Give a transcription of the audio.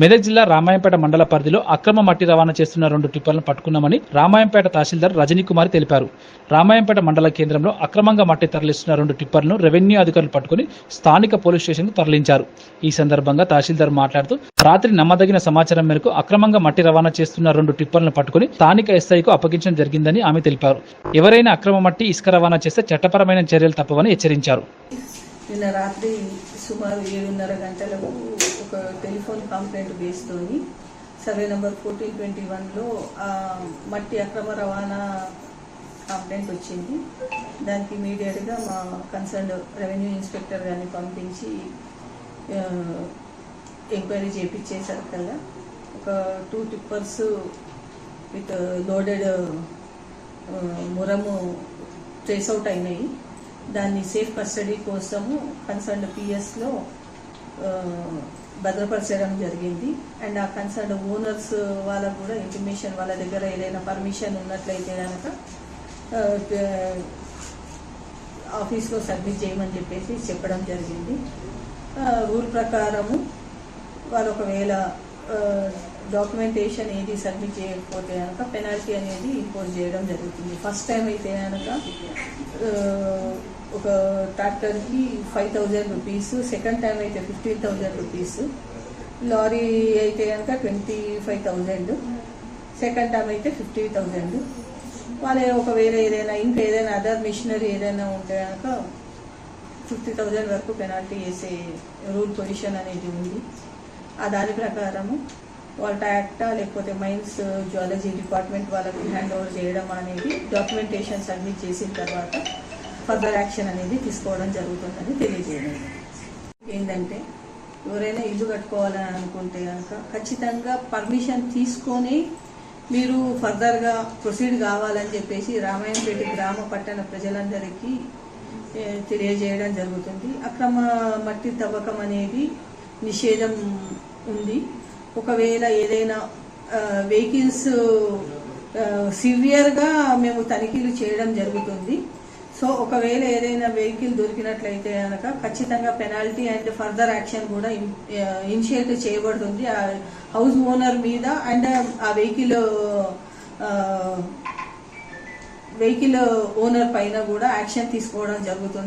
మెదక్ జిల్లా రామాయంపేట మండల పరిధిలో అక్రమ మట్టి రవాణా చేస్తున్న 2 టిప్పర్లను పట్టుకున్నామని రామాయంపేట తహసీల్దార్ రజనీకుమారి తెలిపారు. రామాయంపేట మండల కేంద్రంలో అక్రమంగా మట్టి తరలిస్తున్న 2 టిప్పర్లను రెవెన్యూ అధికారులు పట్టుకుని స్థానిక పోలీస్ స్టేషన్కు తరలించారు. ఈ సందర్భంగా తహసీల్దార్ మాట్లాడుతూ రాత్రి నమ్మదగిన సమాచారం మేరకు అక్రమంగా మట్టి రవాణా చేస్తున్న 2 టిప్పర్లను పట్టుకుని స్థానిక ఎస్ఐకు అప్పగించడం జరిగిందని ఆమె తెలిపారు. ఎవరైనా అక్రమ మట్టి ఇసుక రవాణా చేస్తే చట్టపరమైన చర్యలు తప్పవని హెచ్చరించారు. నిన్న రాత్రి సుమారు 7:30 గంటలకు ఒక టెలిఫోన్ కంప్లైంట్ బేస్తోని సర్వే నెంబర్ 1421లో మట్టి అక్రమ రవాణా కంప్లైంట్ వచ్చింది. దానికి ఇమీడియట్గా మా కన్సర్న్ రెవెన్యూ ఇన్స్పెక్టర్ గారిని పంపించి ఎంక్వైరీ చేయించేసరికల్లా ఒక 2 టిప్పర్స్ విత్ లోడెడ్ మురము ట్రేస్ అవుట్ అయినాయి. దాన్ని సేఫ్ కస్టడీ కోసము కన్సర్న్ పిఎస్లో భద్రపరచడం జరిగింది. అండ్ ఆ కన్సర్న్ ఓనర్స్ వాళ్ళకు కూడా ఇంటిమేషన్, వాళ్ళ దగ్గర ఏదైనా పర్మిషన్ ఉన్నట్లయితే కనుక ఆఫీస్లో సబ్మిట్ చేయమని చెప్పేసి చెప్పడం జరిగింది. రూల్ ప్రకారము వాళ్ళు ఒకవేళ డాక్యుమెంటేషన్ ఏది సబ్మిట్ చేయకపోతే కనుక పెనాల్టీ అనేది ఇంపోజ్ చేయడం జరుగుతుంది. ఫస్ట్ టైం అయితే కనుక ఒక ట్రాక్టర్కి 5,000 రూపీస్, సెకండ్ టైం అయితే 15,000 రూపీస్, లారీ అయితే కనుక 25,000, సెకండ్ టైం అయితే 50,000. వాళ్ళే ఒకవేళ ఏదైనా ఇంకేదైనా అదర్ మిషనరీ ఏదైనా ఉంటే కనుక 50,000 వరకు పెనాల్టీ వేసే రూల్ పొజిషన్ అనేది ఉంది. ఆ దాని ప్రకారము వాళ్ళ యాక్టా లేకపోతే మైన్స్ జియాలజీ డిపార్ట్మెంట్ వాళ్ళకి హ్యాండ్ ఓవర్ చేయడం అనేది, డాక్యుమెంటేషన్ సబ్మిట్ చేసిన తర్వాత ఫర్దర్ యాక్షన్ అనేది తీసుకోవడం జరుగుతుందని తెలియజేయడం. ఏంటంటే ఎవరైనా ఇల్లు కట్టుకోవాలని అనుకుంటే కనుక ఖచ్చితంగా పర్మిషన్ తీసుకొని మీరు ఫర్దర్గా ప్రొసీడ్ కావాలని చెప్పేసి రామాయంపేట గ్రామ పట్టణ ప్రజలందరికీ తెలియజేయడం జరుగుతుంది. అక్రమ మట్టి తవ్వకం అనేది నిషేధం ఉంది. ఒకవేళ ఏదైనా వెహికల్స్ సివియర్గా మేము తనిఖీలు చేయడం జరుగుతుంది. సో ఒకవేళ ఏదైనా వెహికల్ దొరికినట్లయితే కనుక ఖచ్చితంగా పెనాల్టీ అండ్ ఫర్దర్ యాక్షన్ కూడా ఇనిషియేట్ చేయబడుతుంది ఆ హౌస్ ఓనర్ మీద. అండ్ ఆ వెహికల్ ఓనర్ పైన కూడా యాక్షన్ తీసుకోవడం జరుగుతుంది.